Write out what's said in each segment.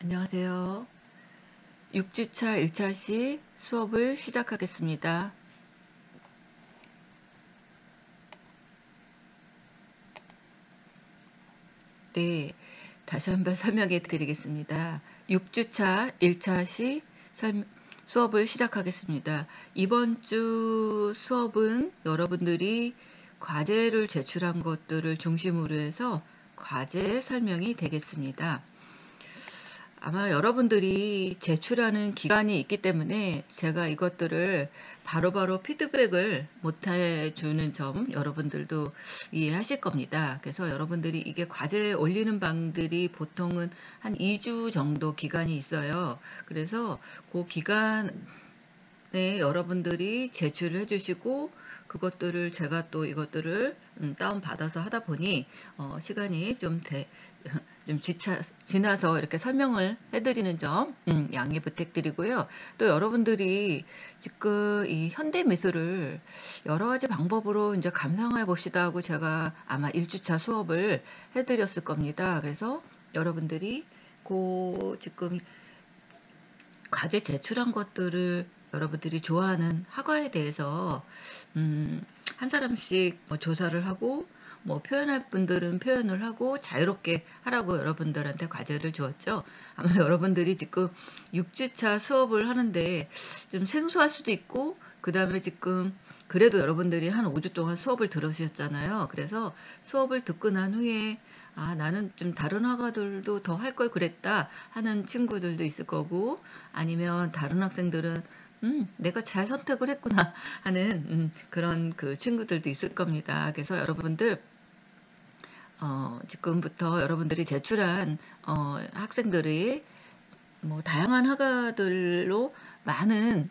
안녕하세요. 6주차 1차 시 수업을 시작하겠습니다. 네, 다시 한번 설명해 드리겠습니다. 6주차 1차 시 수업을 시작하겠습니다. 이번 주 수업은 여러분들이 과제를 제출한 것들을 중심으로 해서 과제 설명이 되겠습니다. 아마 여러분들이 제출하는 기간이 있기 때문에 제가 이것들을 바로바로 피드백을 못 해주는 점 여러분들도 이해하실 겁니다. 그래서 여러분들이 이게 과제 올리는 방들이 보통은 한 2주 정도 기간이 있어요. 그래서 그 기간에 여러분들이 제출을 해주시고 그것들을 제가 또 이것들을 다운받아서 하다 보니 시간이 좀 지나서 이렇게 설명을 해드리는 점 양해 부탁드리고요. 또 여러분들이 지금 이 현대미술을 여러 가지 방법으로 이제 감상해 봅시다 하고 제가 아마 1주차 수업을 해드렸을 겁니다. 그래서 여러분들이 지금 과제 제출한 것들을 여러분들이 좋아하는 학과에 대해서 한 사람씩 조사를 하고 표현할 분들은 표현을 하고 자유롭게 하라고 여러분들한테 과제를 주었죠. 아마 여러분들이 지금 6주차 수업을 하는데 좀 생소할 수도 있고 그 다음에 지금 그래도 여러분들이 한 5주 동안 수업을 들으셨잖아요. 그래서 수업을 듣고 난 후에 나는 좀 다른 학과들도 더 할 걸 그랬다 하는 친구들도 있을 거고, 아니면 다른 학생들은 내가 잘 선택을 했구나 하는 그런 그 친구들도 있을 겁니다. 그래서 여러분들 지금부터 여러분들이 제출한 학생들이 다양한 학과들로 많은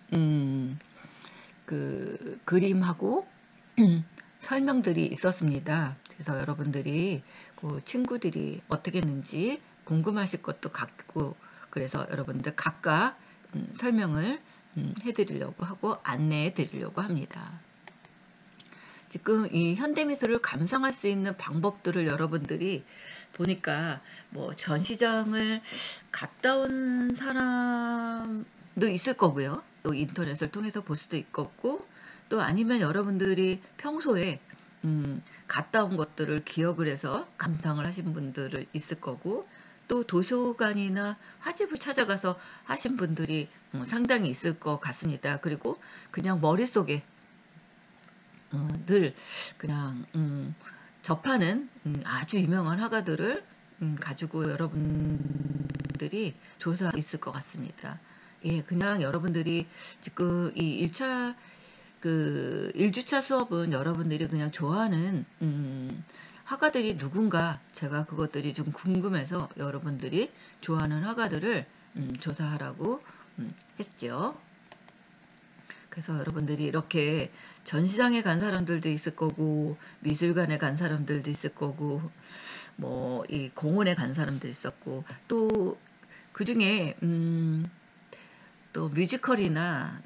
그 그림하고 설명들이 있었습니다. 그래서 여러분들이 그 친구들이 어떻게 했는지 궁금하실 것도 같고, 그래서 여러분들 각각 설명을 해드리려고 하고 안내해 드리려고 합니다. 지금 이 현대미술을 감상할 수 있는 방법들을 여러분들이 보니까 전시장을 갔다 온 사람도 있을 거고요. 또 인터넷을 통해서 볼 수도 있겠고, 또 아니면 여러분들이 평소에 갔다 온 것들을 기억을 해서 감상을 하신 분들을 있을 거고, 또 도서관이나 화집을 찾아가서 하신 분들이 상당히 있을 것 같습니다. 그리고 그냥 머릿속에 늘 그냥 접하는 아주 유명한 화가들을 가지고 여러분들이 조사 있을 것 같습니다. 예, 그냥 여러분들이 지금 이 1주차 수업은 여러분들이 그냥 좋아하는 화가들이 누군가, 제가 그것들이 좀 궁금해서 여러분들이 좋아하는 화가들을 조사하라고 했죠. 그래서 여러분들이 이렇게 전시장에 간 사람들도 있을 거고, 미술관에 간 사람들도 있을 거고, 이 공원에 간 사람도 있었고, 또 그 중에 또 뮤지컬이나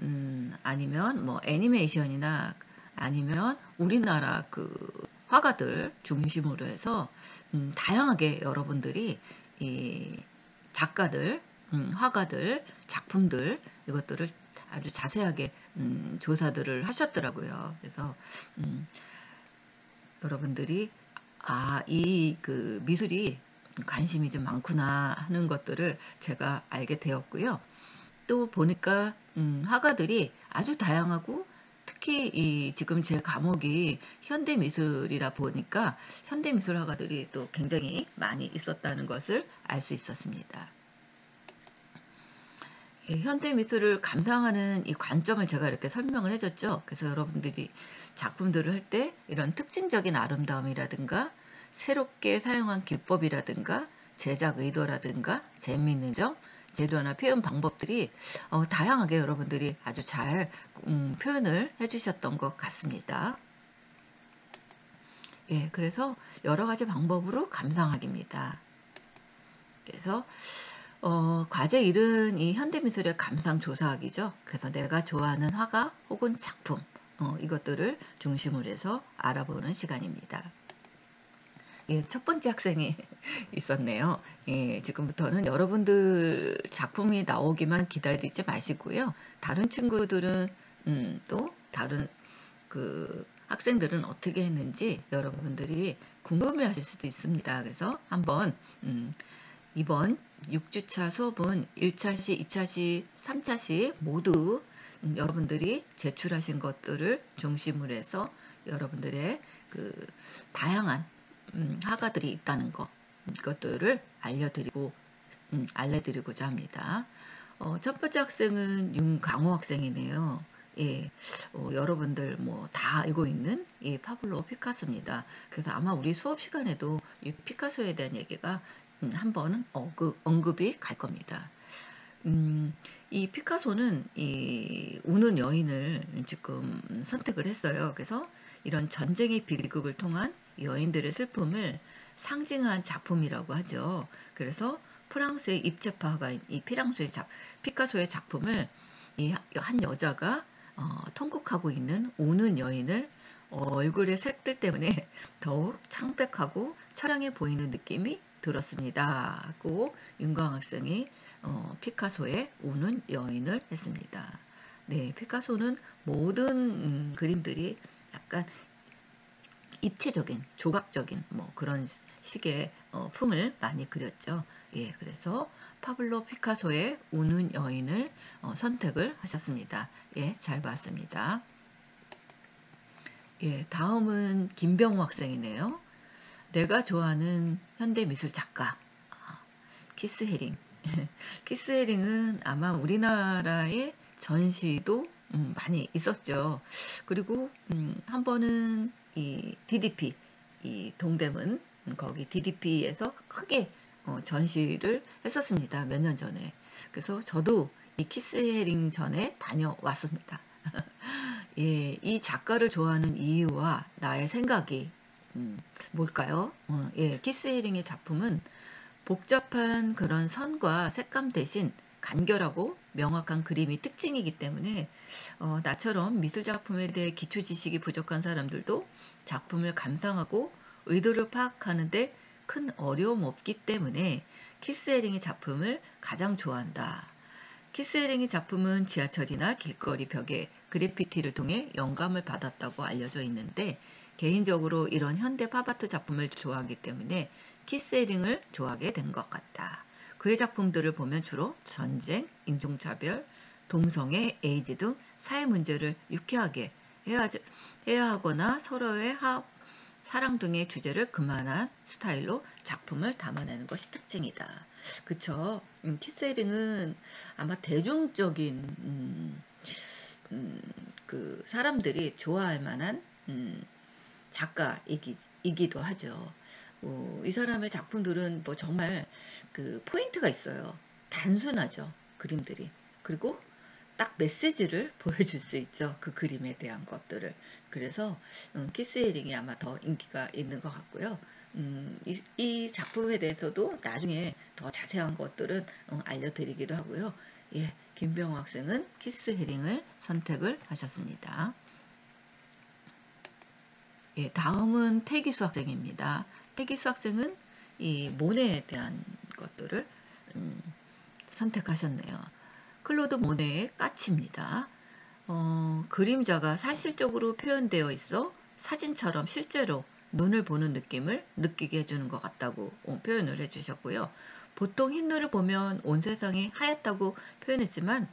아니면 애니메이션이나 아니면 우리나라 그 화가들 중심으로 해서 다양하게 여러분들이 이 작가들, 화가들, 작품들 이것들을 아주 자세하게 조사들을 하셨더라고요. 그래서 여러분들이 이 그 미술이 관심이 좀 많구나 하는 것들을 제가 알게 되었고요. 또 보니까 화가들이 아주 다양하고, 특히 지금 제 과목이 현대미술이라 보니까 현대미술 화가들이 또 굉장히 많이 있었다는 것을 알 수 있었습니다. 현대미술을 감상하는 이 관점을 제가 이렇게 설명을 해줬죠. 그래서 여러분들이 작품들을 할 때 이런 특징적인 아름다움이라든가 새롭게 사용한 기법이라든가 제작 의도라든가 재미있는 점, 재료나 표현 방법들이 다양하게 여러분들이 아주 잘 표현을 해주셨던 것 같습니다. 예, 그래서 여러 가지 방법으로 감상하기입니다. 그래서 과제 일은 이 현대미술의 감상 조사하기죠. 그래서 내가 좋아하는 화가 혹은 작품 이것들을 중심으로 해서 알아보는 시간입니다. 예, 첫 번째 학생이 있었네요. 예, 지금부터는 여러분들 작품이 나오기만 기다리지 마시고요. 다른 친구들은 또 다른 그 학생들은 어떻게 했는지 여러분들이 궁금해하실 수도 있습니다. 그래서 한번 이번 6주차 수업은 1차시, 2차시, 3차시 모두 여러분들이 제출하신 것들을 중심으로 해서 여러분들의 그 다양한 학과들이 있다는 것, 이것들을 알려드리고자 합니다. 첫 번째 학생은 윤강호 학생이네요. 예, 여러분들 뭐 다 알고 있는 이 파블로 피카소입니다. 그래서 아마 우리 수업 시간에도 이 피카소에 대한 얘기가 한 번은 언급이 갈 겁니다. 이 피카소는 이 우는 여인을 지금 선택을 했어요. 그래서 이런 전쟁의 비극을 통한 여인들의 슬픔을 상징한 작품이라고 하죠. 그래서 프랑스의 입체파가 이 피카소의 작품을 이 한 여자가 통곡하고 있는 우는 여인을 얼굴의 색들 때문에 더욱 창백하고 처량해 보이는 느낌이 들었습니다. 하고 윤광 학생이 피카소의 우는 여인을 했습니다. 네, 피카소는 모든 그림들이 약간 입체적인, 조각적인 뭐 그런 식의 풍을 많이 그렸죠. 예, 그래서 파블로 피카소의 우는 여인을 선택을 하셨습니다. 예, 잘 봤습니다. 예, 다음은 김병호 학생이네요. 내가 좋아하는 현대미술 작가 키스 헤링. 키스 헤링은 아마 우리나라의 전시도 많이 있었죠. 그리고 한 번은 이 DDP, 이 동대문 거기 DDP에서 크게 전시를 했었습니다. 몇 년 전에. 그래서 저도 이 키스 헤링 전에 다녀왔습니다. 예, 이 작가를 좋아하는 이유와 나의 생각이 뭘까요? 예, 키스 헤링의 작품은 복잡한 그런 선과 색감 대신 간결하고 명확한 그림이 특징이기 때문에 나처럼 미술 작품에 대해 기초 지식이 부족한 사람들도 작품을 감상하고 의도를 파악하는데 큰 어려움 없기 때문에 키스 헤링의 작품을 가장 좋아한다. 키스 헤링의 작품은 지하철이나 길거리 벽에 그래피티를 통해 영감을 받았다고 알려져 있는데 개인적으로 이런 현대 팝아트 작품을 좋아하기 때문에 키스 헤링을 좋아하게 된 것 같다. 그의 작품들을 보면 주로 전쟁, 인종차별, 동성애, 에이즈 등 사회 문제를 유쾌하게 해야 하거나 서로의 사랑 등의 주제를 그만한 스타일로 작품을 담아내는 것이 특징이다. 그쵸? 키스 헤링은 아마 대중적인 그 사람들이 좋아할 만한 작가이기도 하죠. 이 사람의 작품들은 뭐 정말 그 포인트가 있어요. 단순하죠. 그림들이. 그리고 딱 메시지를 보여줄 수 있죠. 그 그림에 대한 것들을. 그래서 키스 헤링이 아마 더 인기가 있는 것 같고요. 이 작품에 대해서도 나중에 더 자세한 것들은 알려드리기도 하고요. 예, 김병호 학생은 키스 헤링을 선택을 하셨습니다. 예, 다음은 태기수 학생입니다. 태기수 학생은 이 모네에 대한 것들을 선택하셨네요. 클로드 모네의 까치입니다. 그림자가 사실적으로 표현되어 있어 사진처럼 실제로 눈을 보는 느낌을 느끼게 해주는 것 같다고 표현을 해주셨고요. 보통 흰눈을 보면 온 세상이 하얗다고 표현했지만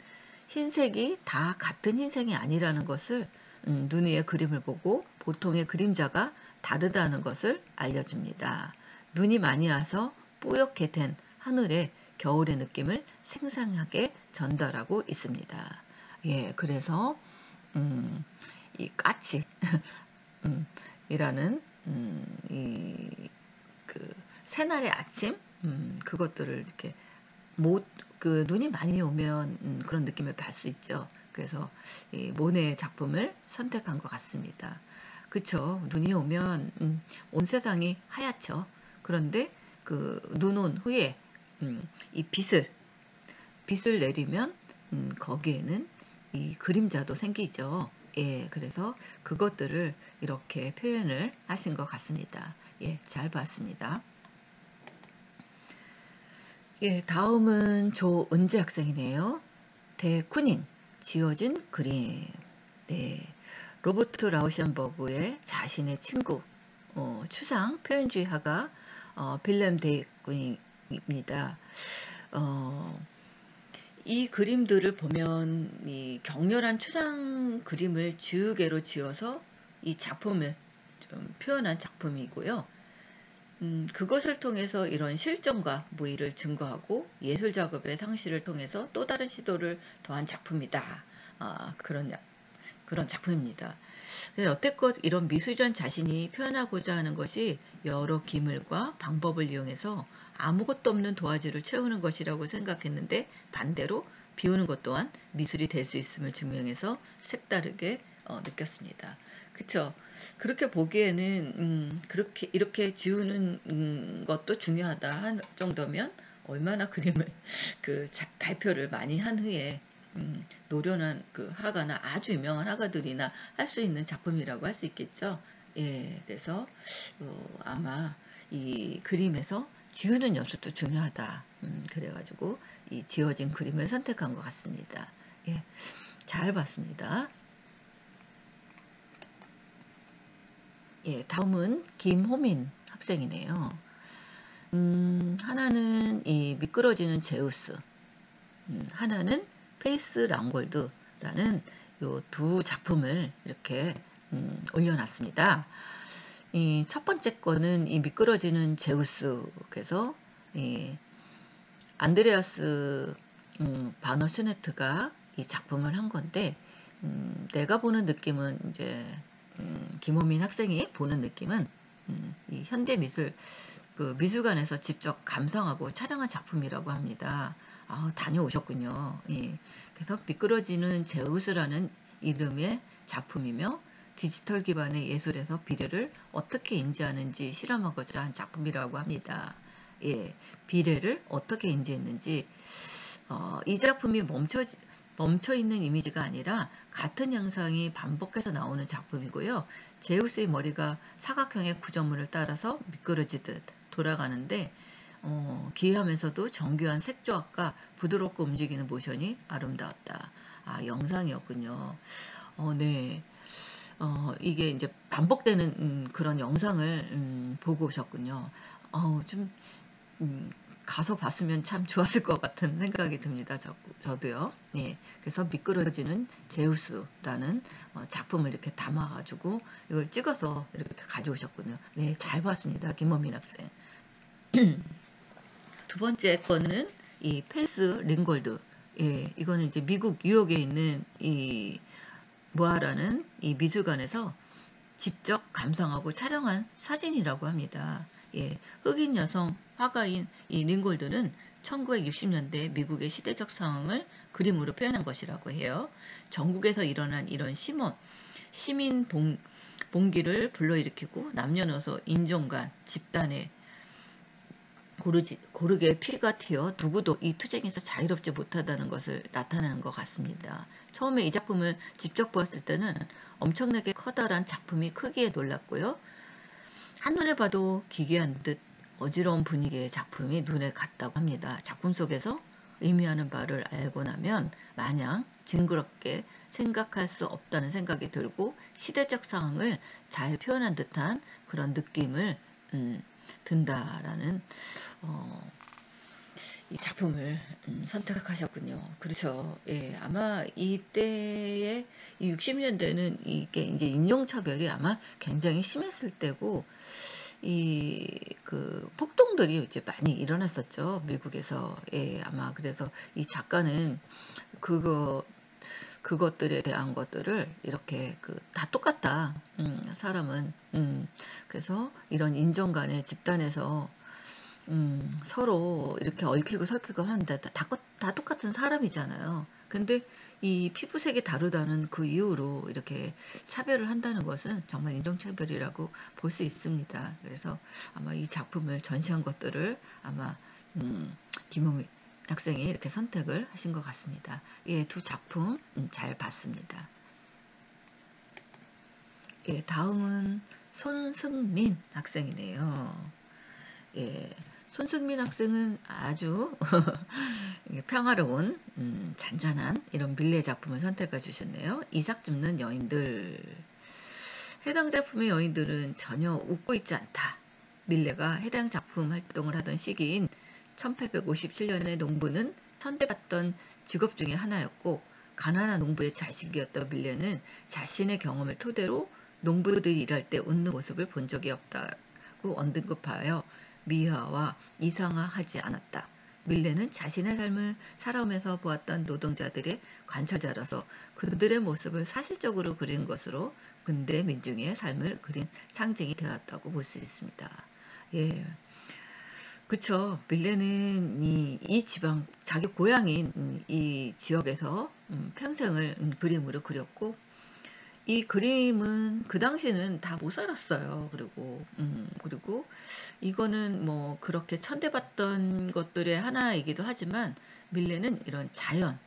흰색이 다 같은 흰색이 아니라는 것을 눈 위의 그림을 보고 보통의 그림자가 다르다는 것을 알려줍니다. 눈이 많이 와서 뿌옇게 된 하늘의 겨울의 느낌을 생생하게 전달하고 있습니다. 예, 그래서 이 까치 이라는 이그 새날의 아침 그것들을 이렇게 그 눈이 많이 오면 그런 느낌을 받을 수 있죠. 그래서 이 모네의 작품을 선택한 것 같습니다. 그쵸? 눈이 오면 온 세상이 하얗죠. 그런데 그 눈 온 후에 이 빛을 내리면 거기에는 이 그림자도 생기죠. 예, 그래서 그것들을 이렇게 표현을 하신 것 같습니다. 예, 잘 봤습니다. 예, 다음은 조은재 학생이네요. 대쿠닝, 지어진 그림. 네, 로버트 라우션버그의 자신의 친구, 추상 표현주의 화가 빌렘 데이쿠닝입니다. 이 그림들을 보면 이 격렬한 추상 그림을 지우개로 지어서 이 작품을 좀 표현한 작품이고요. 그것을 통해서 이런 실정과 무의를 증거하고 예술 작업의 상실을 통해서 또 다른 시도를 더한 작품이다. 그런 작품입니다. 여태껏 이런 미술이란 자신이 표현하고자 하는 것이 여러 기물과 방법을 이용해서 아무것도 없는 도화지를 채우는 것이라고 생각했는데 반대로 비우는 것 또한 미술이 될 수 있음을 증명해서 색다르게 느꼈습니다. 그쵸? 그렇게 보기에는 그렇게 이렇게 지우는 것도 중요하다 한 정도면 얼마나 그림을 발표를 많이 한 후에 노련한 그 화가나 아주 유명한 화가들이나 할 수 있는 작품이라고 할 수 있겠죠. 예, 그래서 아마 이 그림에서 지우는 연습도 중요하다. 그래가지고 이 지워진 그림을 선택한 것 같습니다. 예, 잘 봤습니다. 예, 다음은 김호민 학생이네요. 하나는 이 미끄러지는 제우스, 하나는 페이스 랑골드라는 요 두 작품을 이렇게 올려놨습니다. 이 첫 번째 거는 이 미끄러지는 제우스, 그래서 이 안드레아스 바너 슈네트가 이 작품을 한 건데, 내가 보는 느낌은 이제 김호민 학생이 보는 느낌은 이 현대 미술 그 미술관에서 직접 감상하고 촬영한 작품이라고 합니다. 다녀오셨군요. 예. 그래서 미끄러지는 제우스라는 이름의 작품이며 디지털 기반의 예술에서 비례를 어떻게 인지하는지 실험하고자 한 작품이라고 합니다. 예, 비례를 어떻게 인지했는지 이 작품이 멈춰있는 이미지가 아니라 같은 양상이 반복해서 나오는 작품이고요. 제우스의 머리가 사각형의 구조물을 따라서 미끄러지듯 돌아가는데 기이하면서도 정교한 색조합과 부드럽고 움직이는 모션이 아름다웠다. 영상이었군요. 네. 이게 이제 반복되는 그런 영상을 보고 오셨군요. 좀 가서 봤으면 참 좋았을 것 같은 생각이 듭니다. 저도요. 예. 그래서 미끄러지는 제우스라는 작품을 이렇게 담아가지고 이걸 찍어서 이렇게 가져오셨군요. 네, 잘 봤습니다. 김원민 학생. 두 번째 거는 이 페이스 링골드. 예, 이거는 이제 미국 뉴욕에 있는 이 모아라는 이 미술관에서 직접 감상하고 촬영한 사진이라고 합니다. 예, 흑인 여성 화가인 이 링골드는 1960년대 미국의 시대적 상황을 그림으로 표현한 것이라고 해요. 전국에서 일어난 이런 시민 봉기를 불러일으키고 남녀노소 인종간 집단의 고르게 피가 튀어 누구도 이 투쟁에서 자유롭지 못하다는 것을 나타내는 것 같습니다. 처음에 이 작품을 직접 보았을 때는 엄청나게 커다란 작품이 크기에 놀랐고요. 한눈에 봐도 기괴한 듯 어지러운 분위기의 작품이 눈에 갔다고 합니다. 작품 속에서 의미하는 바를 알고 나면 마냥 징그럽게 생각할 수 없다는 생각이 들고 시대적 상황을 잘 표현한 듯한 그런 느낌을 든다라는 이 작품을 선택하셨군요. 그렇죠. 예, 아마 이때의 이 60년대는 이게 이제 인종차별이 아마 굉장히 심했을 때고 그 폭동들이 이제 많이 일어났었죠. 미국에서. 예, 아마 그래서 이 작가는 그것들에 대한 것들을 이렇게 다 똑같다. 사람은. 그래서 이런 인종 간의 집단에서 서로 이렇게 얽히고 설키고 하는데 다 똑같은 사람이잖아요. 근데 이 피부색이 다르다는 그 이유로 이렇게 차별을 한다는 것은 정말 인종차별이라고 볼 수 있습니다. 그래서 아마 이 작품을 전시한 것들을 아마 김홍희 학생이 이렇게 선택을 하신 것 같습니다. 예, 두 작품 잘 봤습니다. 예, 다음은 손승민 학생이네요. 예, 손승민 학생은 아주 평화로운 잔잔한 이런 밀레 작품을 선택해 주셨네요. 이삭 줍는 여인들. 해당 작품의 여인들은 전혀 웃고 있지 않다. 밀레가 해당 작품 활동을 하던 시기인 1857년의 농부는 천대받던 직업 중의 하나였고, 가난한 농부의 자식이었던 밀레는 자신의 경험을 토대로 농부들이 일할 때 웃는 모습을 본 적이 없다고 언급하여 미화와 이상화하지 않았다. 밀레는 자신의 삶을 살아오면서 보았던 노동자들의 관찰자라서 그들의 모습을 사실적으로 그린 것으로 근대 민중의 삶을 그린 상징이 되었다고 볼 수 있습니다. 예, 그쵸. 밀레는 이 지방, 자기 고향인 이 지역에서 평생을 그림으로 그렸고, 이 그림은 그 당시는 다 못 살았어요. 그리고 이거는 뭐 그렇게 천대받던 것들의 하나이기도 하지만, 밀레는 이런 자연,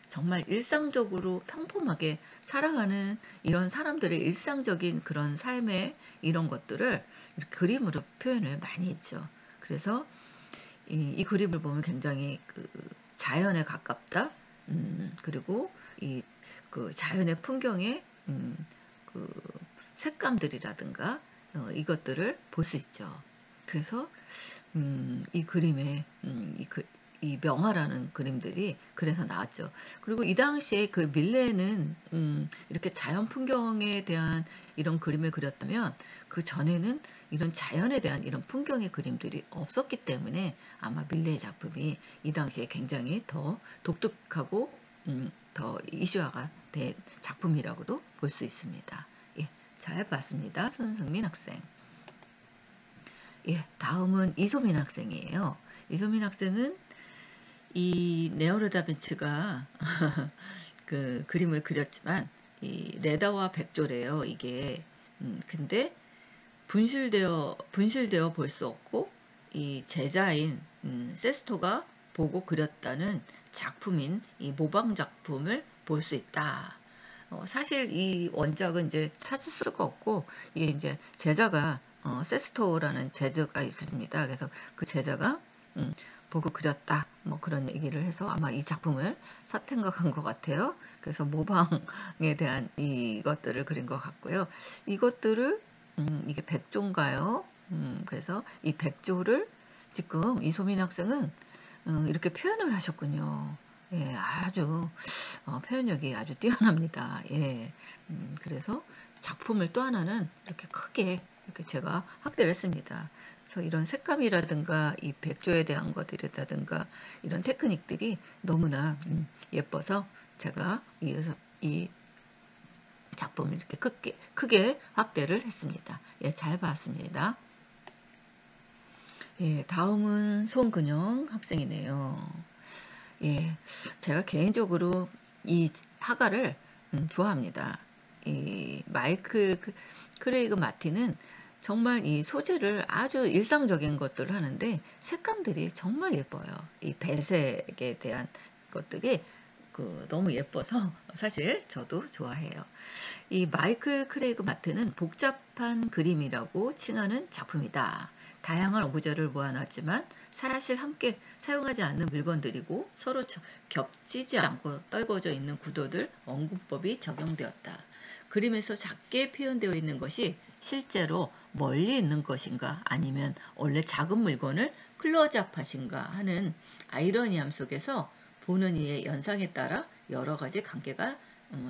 정말 일상적으로 평범하게 살아가는 이런 사람들의 일상적인 그런 삶의 이런 것들을 이렇게 그림으로 표현을 많이 했죠. 그래서 이 그림을 보면 굉장히 그 자연에 가깝다. 그리고 이 그 자연의 풍경의 그 색감들이라든가 이것들을 볼 수 있죠. 그래서 이 그림에 이 명화라는 그림들이 그래서 나왔죠. 그리고 이 당시에 그 밀레는 이렇게 자연 풍경에 대한 이런 그림을 그렸다면, 그 전에는 이런 자연에 대한 이런 풍경의 그림들이 없었기 때문에 아마 밀레의 작품이 이 당시에 굉장히 더 독특하고 더 이슈화가 된 작품이라고도 볼 수 있습니다. 예, 잘 봤습니다. 손승민 학생. 예, 다음은 이소민 학생이에요. 이소민 학생은 이 레오나르도 다빈치가 그 그림을 그렸지만 이 레다와 백조래요. 이게 근데 분실되어 볼 수 없고, 이 제자인 세스토가 보고 그렸다는 작품인 이 모방 작품을 볼 수 있다. 사실 이 원작은 이제 찾을 수가 없고, 이게 이제 제자가 세스토라는 제자가 있습니다. 그래서 그 제자가 보고 그렸다, 뭐 그런 얘기를 해서 아마 이 작품을 선택한 것 같아요. 그래서 모방에 대한 이것들을 그린 것 같고요. 이것들을 이게 백조인가요? 그래서 이 백조를 지금 이소민 학생은 이렇게 표현을 하셨군요. 예, 아주 표현력이 아주 뛰어납니다. 예, 그래서 작품을 또 하나는 이렇게 크게 이렇게 제가 확대를 했습니다. 그래서 이런 색감이라든가 이 백조에 대한 것들이라든가 이런 테크닉들이 너무나 예뻐서 제가 이 작품을 이렇게 크게 확대를 했습니다. 예, 잘 봤습니다. 예, 다음은 송근영 학생이네요. 예, 제가 개인적으로 이 화가를 좋아합니다. 이 마이클 크레이그 마틴은 정말 이 소재를 아주 일상적인 것들을 하는데 색감들이 정말 예뻐요. 이 배색에 대한 것들이 너무 예뻐서 사실 저도 좋아해요. 이 마이클 크레이그 마틴은 복잡한 그림이라고 칭하는 작품이다. 다양한 오브제를 모아놨지만 사실 함께 사용하지 않는 물건들이고 서로 겹치지 않고 떨궈져 있는 구도들 원근법이 적용되었다. 그림에서 작게 표현되어 있는 것이 실제로 멀리 있는 것인가, 아니면 원래 작은 물건을 클로즈업하신가 하는 아이러니함 속에서 보는 이의 연상에 따라 여러 가지 관계가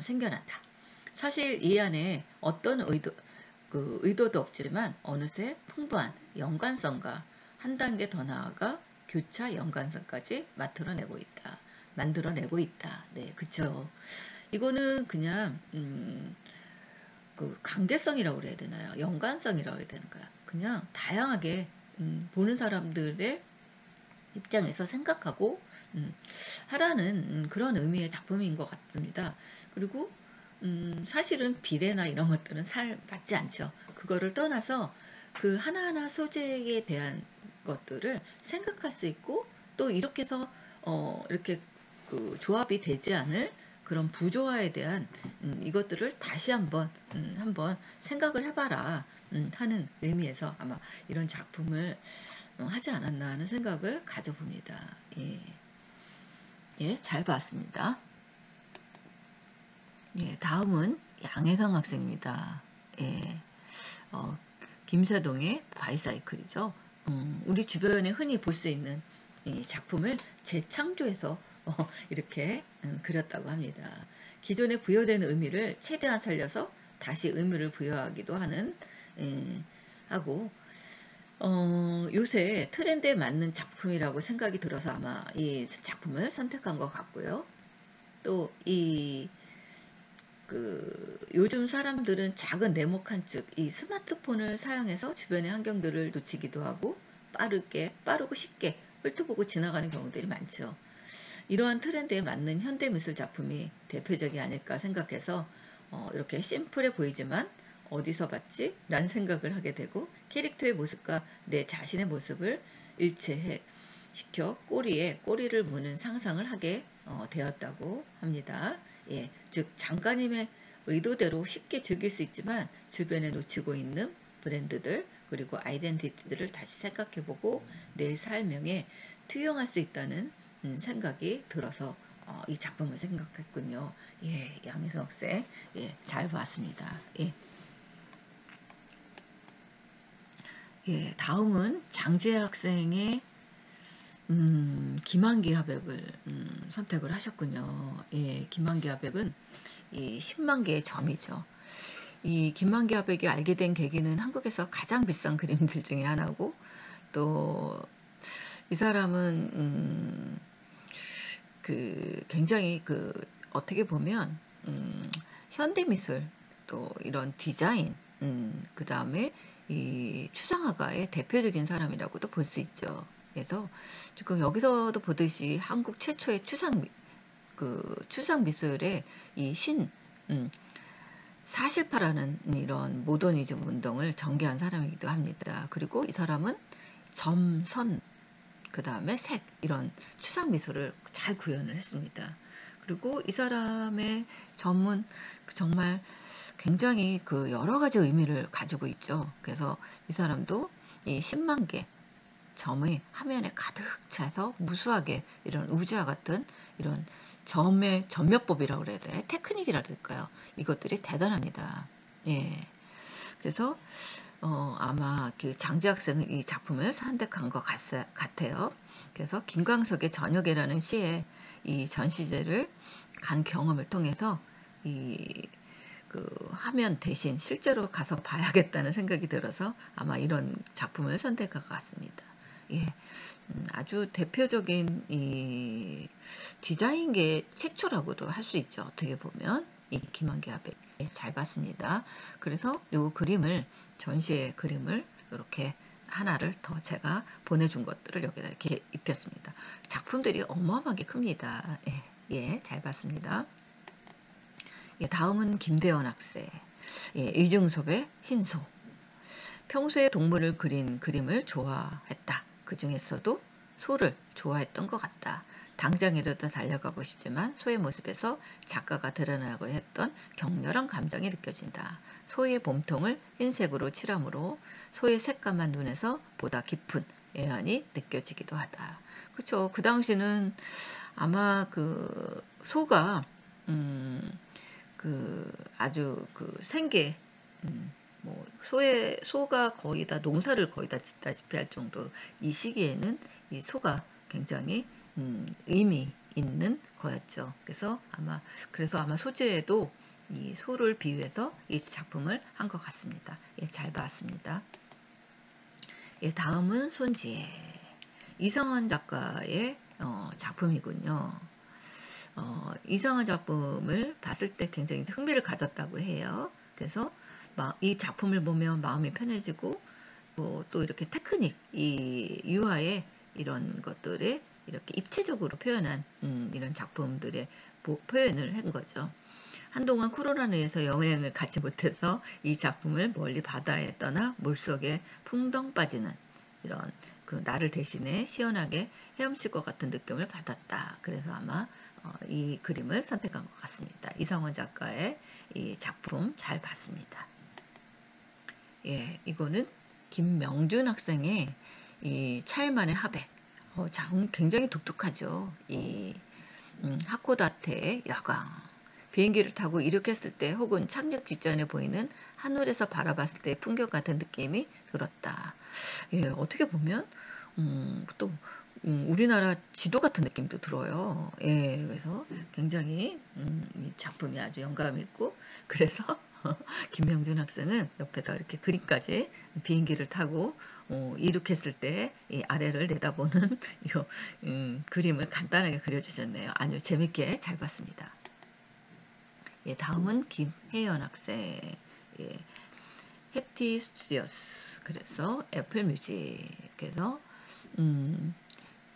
생겨난다. 사실 이 안에 어떤 의도도 없지만 어느새 풍부한 연관성과 한 단계 더 나아가 교차 연관성까지 만들어내고 있다. 네, 그쵸. 이거는 그냥 그 관계성이라고 그래야 되나요? 연관성이라고 해야 되는가요? 그냥 다양하게 보는 사람들의 입장에서 생각하고 하라는 그런 의미의 작품인 것 같습니다. 그리고 사실은 비례나 이런 것들은 맞지 않죠. 그거를 떠나서 그 하나하나 소재에 대한 것들을 생각할 수 있고, 또 이렇게 해서 이렇게 그 조합이 되지 않을 그런 부조화에 대한 이것들을 다시 한번 생각을 해봐라 하는 의미에서 아마 이런 작품을 하지 않았나 하는 생각을 가져봅니다. 예, 예, 잘 봤습니다. 예, 다음은 양혜성 학생입니다. 예, 김사동의 바이사이클이죠. 우리 주변에 흔히 볼 수 있는 이 작품을 재창조해서 이렇게 그렸다고 합니다. 기존에 부여된 의미를 최대한 살려서 다시 의미를 부여하기도 하는 하고 요새 트렌드에 맞는 작품이라고 생각이 들어서 아마 이 작품을 선택한 것 같고요. 또 요즘 사람들은 작은 네모칸 이 스마트폰을 사용해서 주변의 환경들을 놓치기도 하고 빠르고 쉽게 훑어보고 지나가는 경우들이 많죠. 이러한 트렌드에 맞는 현대미술 작품이 대표적이 아닐까 생각해서 이렇게 심플해 보이지만 어디서 봤지? 라는 생각을 하게 되고 캐릭터의 모습과 내 자신의 모습을 일체해 시켜 꼬리에 꼬리를 무는 상상을 하게 되었다고 합니다. 예, 즉 장가님의 의도대로 쉽게 즐길 수 있지만 주변에 놓치고 있는 브랜드들 그리고 아이덴티티들을 다시 생각해보고 내 삶명에 투영할 수 있다는 생각이 들어서 이 작품을 생각했군요. 예, 양혜성 학생, 예, 잘 봤습니다. 예. 예, 다음은 장재 학생의 김한기 화백을 선택을 하셨군요. 예, 김한기 화백은 이 10만 개의 점이죠. 이 김한기 화백이 알게 된 계기는 한국에서 가장 비싼 그림들 중에 하나고 또 이 사람은 굉장히 어떻게 보면 현대미술 또 이런 디자인 그 다음에 이 추상화가의 대표적인 사람이라고도 볼 수 있죠. 그래서 지금 여기서도 보듯이 한국 최초의 추상 미술의 이 사실파라는 이런 모더니즘 운동을 전개한 사람이기도 합니다. 그리고 이 사람은 점, 선, 그 다음에 색 이런 추상 미술을 잘 구현을 했습니다. 그리고 이 사람의 점은 정말 굉장히 여러 가지 의미를 가지고 있죠. 그래서 이 사람도 이 10만 개 점이 화면에 가득 차서 무수하게 이런 우주와 같은 이런 점의 전멸법이라고 그래야 돼. 테크닉이라 그럴까요? 이것들이 대단합니다. 예. 그래서 아마 장재 학생은 이 작품을 선택한 것 같아요. 그래서 김광석의 저녁이라는 시에 이 전시제를 간 경험을 통해서 화면 대신 실제로 가서 봐야겠다는 생각이 들어서 아마 이런 작품을 선택한 것 같습니다. 예, 아주 대표적인 이 디자인계 최초라고도 할 수 있죠. 어떻게 보면 이 김한기 화백 잘 봤습니다. 그래서 이 그림을 전시의 그림을 이렇게 하나를 더 제가 보내준 것들을 여기다 이렇게 입혔습니다. 작품들이 어마어마하게 큽니다. 예, 예, 잘 봤습니다. 예, 다음은 김대원 학생. 예, 이중섭의 흰소. 평소에 동물을 그린 그림을 좋아했다. 그 중에서도 소를 좋아했던 것 같다. 당장이라도 달려가고 싶지만 소의 모습에서 작가가 드러나고 했던 격렬한 감정이 느껴진다. 소의 몸통을 흰색으로 칠함으로 소의 색감한 눈에서 보다 깊은 애환이 느껴지기도 하다. 그렇죠. 그 당시는 아마 소가 아주 생계 소가 거의 다 농사를 거의 다 짓다시피 할 정도로 이 시기에는 이 소가 굉장히 의미 있는 거였죠. 그래서 아마 소재에도 이 소를 비유해서 이 작품을 한 것 같습니다. 예, 잘 봤습니다. 예, 다음은 손지혜 이상원 작가의 작품이군요. 이상원 작품을 봤을 때 굉장히 흥미를 가졌다고 해요. 그래서 이 작품을 보면 마음이 편해지고 또 이렇게 테크닉, 이 유화의 이런 것들에 이렇게 입체적으로 표현한 이런 작품들의 표현을 한 거죠. 한동안 코로나로 인해서 여행을 가지 못해서 이 작품을 멀리 바다에 떠나 물속에 풍덩 빠지는 이런 나를 대신에 시원하게 헤엄칠 것 같은 느낌을 받았다. 그래서 아마 이 그림을 선택한 것 같습니다. 이상원 작가의 이 작품 잘 봤습니다. 예, 이거는 김명준 학생의 이 차이만의 하백. 굉장히 독특하죠. 이 하코다테 야광. 비행기를 타고 이륙했을 때 혹은 착륙 직전에 보이는 하늘에서 바라봤을 때 풍경 같은 느낌이 들었다. 예, 어떻게 보면 또 우리나라 지도 같은 느낌도 들어요. 예, 그래서 굉장히 이 작품이 아주 영감 있고, 그래서 김명준 학생은 옆에다 이렇게 그림까지 비행기를 타고 이륙했을 때 이 아래를 내다보는 이 그림을 간단하게 그려주셨네요. 아주 재밌게 잘 봤습니다. 예, 다음은 김혜연 학생. 예, 해티 스튜디오스. 그래서 애플 뮤직. 그래서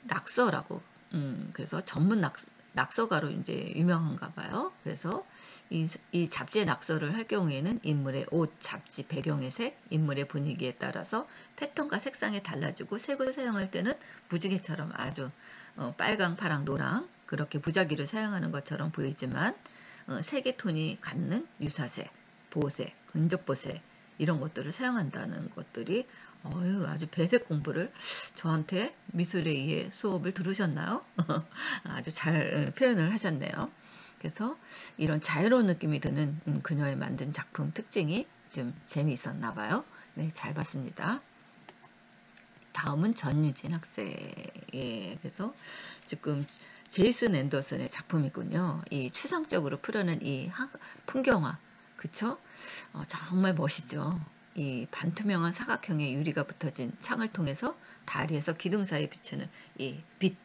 낙서라고. 그래서 전문 낙서가로 이제 유명한가 봐요. 그래서 이 잡지의 낙서를 할 경우에는 인물의 옷, 잡지 배경의 색, 인물의 분위기에 따라서 패턴과 색상이 달라지고, 색을 사용할 때는 무지개처럼 아주 빨강, 파랑, 노랑 그렇게 무작위로 사용하는 것처럼 보이지만, 색의 톤이 같는 유사색, 보색, 근접보색 이런 것들을 사용한다는 것들이 아주 배색 공부를 저한테 미술에 의해 수업을 들으셨나요? 아주 잘 표현을 하셨네요. 그래서 이런 자유로운 느낌이 드는 그녀의 만든 작품 특징이 좀 재미있었나 봐요. 네, 잘 봤습니다. 다음은 전유진 학생. 예, 그래서 지금 제이슨 앤더슨의 작품이군요. 이 추상적으로 풀어낸 이 풍경화, 그쵸? 정말 멋있죠. 이 반투명한 사각형의 유리가 붙어진 창을 통해서 다리에서 기둥 사이에 비추는 이 빛.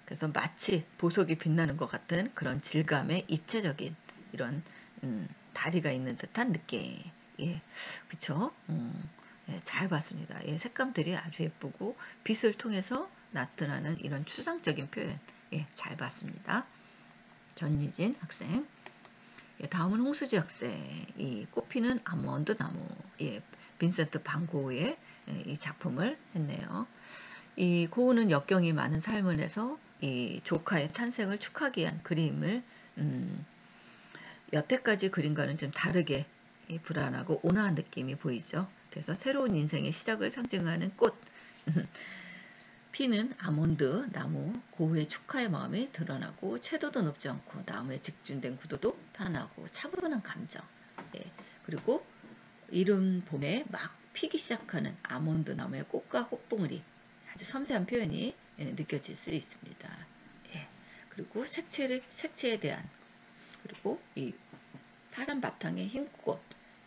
그래서 마치 보석이 빛나는 것 같은 그런 질감의 입체적인 이런 다리가 있는 듯한 느낌. 예, 그쵸? 예, 잘 봤습니다. 예, 색감들이 아주 예쁘고 빛을 통해서 나타나는 이런 추상적인 표현. 예, 잘 봤습니다. 전유진 학생. 예, 다음은 홍수지 학생. 이 꽃피는 아몬드 나무. 예, 빈센트 반 고흐의 이 작품을 했네요. 이 고흐는 역경이 많은 삶을 해서 이 조카의 탄생을 축하하기 위한 그림을 여태까지 그림과는 좀 다르게 불안하고 온화한 느낌이 보이죠. 그래서 새로운 인생의 시작을 상징하는 꽃. 피는 아몬드 나무, 고흐의 축하의 마음이 드러나고, 채도도 높지 않고 나무에 직진된 구도도 편하고 차분한 감정. 예, 그리고 이른 봄에 막 피기 시작하는 아몬드 나무의 꽃과 꽃봉우리, 아주 섬세한 표현이 느껴질 수 있습니다. 예, 그리고 색채에 대한, 그리고 이 파란 바탕의 흰 꽃,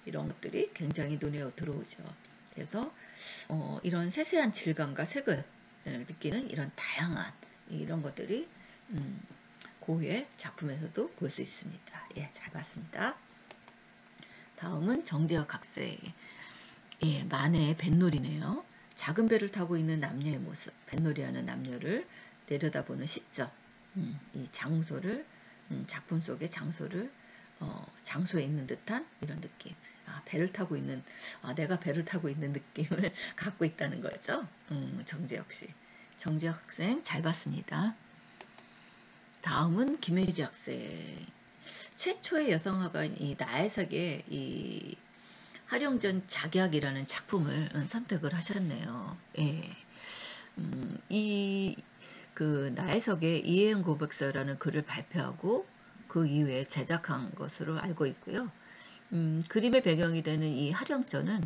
이런 것들이 굉장히 눈에 들어오죠. 그래서 이런 세세한 질감과 색을 느끼는 이런 다양한 이런 것들이 고흐의 작품에서도 볼 수 있습니다. 예, 잘 봤습니다. 다음은 정재혁 학생. 예, 만해의 뱃놀이네요. 작은 배를 타고 있는 남녀의 모습, 뱃놀이하는 남녀를 내려다보는 시점, 이 장소를 작품 속의 장소를 장소에 있는 듯한 이런 느낌. 배를 타고 있는, 내가 배를 타고 있는 느낌을 갖고 있다는 거죠. 정재혁 씨. 정재혁 학생 잘 봤습니다. 다음은 김혜지 학생. 최초의 여성화가인 이 나혜석의 이 하령전 작약이라는 작품을 선택을 하셨네요. 예. 그 나혜석의 이해영 고백서라는 글을 발표하고 그 이후에 제작한 것으로 알고 있고요. 그림의 배경이 되는 이 하령전은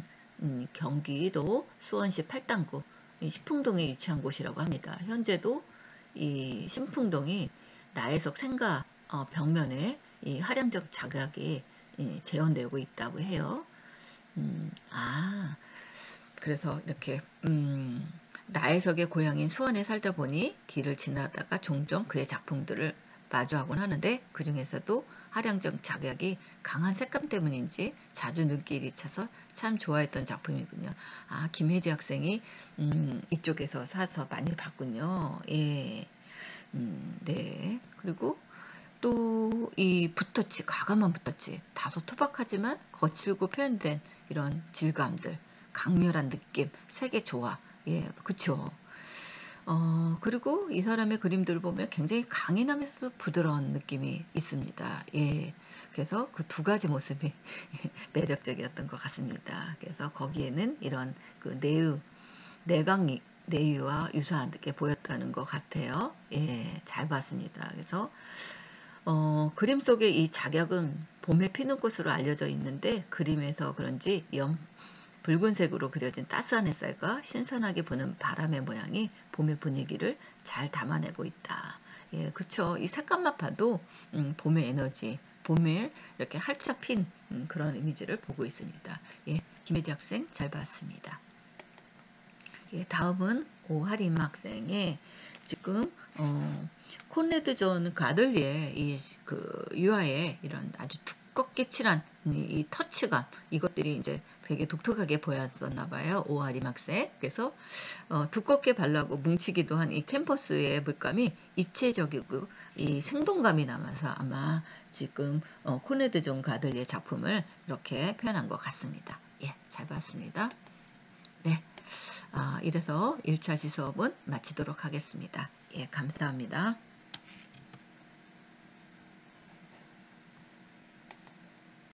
경기도 수원시 팔당구 신풍동에 위치한 곳이라고 합니다. 현재도 이 신풍동이 나혜석 생가 벽면에 이 하령적 작약이 재현되고 있다고 해요. 그래서 이렇게 나혜석의 고향인 수원에 살다 보니 길을 지나다가 종종 그의 작품들을 마주하곤 하는데, 그 중에서도 하량적 작약이 강한 색감 때문인지 자주 눈길이 차서 참 좋아했던 작품이군요. 김혜지 학생이 이쪽에서 사서 많이 봤군요. 예. 네. 그리고 또 이 붓터치, 과감한 붓터치, 다소 투박하지만 거칠고 표현된 이런 질감들, 강렬한 느낌, 색의 조화. 예, 그쵸. 그리고 이 사람의 그림들을 보면 굉장히 강인하면서 부드러운 느낌이 있습니다. 예. 그래서 그 두 가지 모습이 매력적이었던 것 같습니다. 그래서 거기에는 이런 그 내의 내각 내유와 유사하게 보였다는 것 같아요. 예, 잘 봤습니다. 그래서 그림 속의 이 작약은 봄에 피는 꽃으로 알려져 있는데 그림에서 그런지 붉은색으로 그려진 따스한 햇살과 신선하게 부는 바람의 모양이 봄의 분위기를 잘 담아내고 있다. 예, 그쵸. 이 색감만 봐도 봄의 에너지, 봄에 이렇게 활짝 핀 그런 이미지를 보고 있습니다. 예, 김혜지 학생 잘 봤습니다. 예, 다음은 오하림 학생의 지금 콘레드 존 가들리의 그 유화의 이런 아주 두껍게 칠한 이 터치감 이것들이 이제 되게 독특하게 보였었나 봐요. 오하림 학생. 그래서 두껍게 발라고 뭉치기도 한 이 캔버스의 물감이 입체적이고 이 생동감이 남아서 아마 지금 콘레드 존 가들리의 작품을 이렇게 표현한 것 같습니다. 예, 잘 봤습니다. 네. 이래서 1차 시수업은 마치도록 하겠습니다. 예, 감사합니다.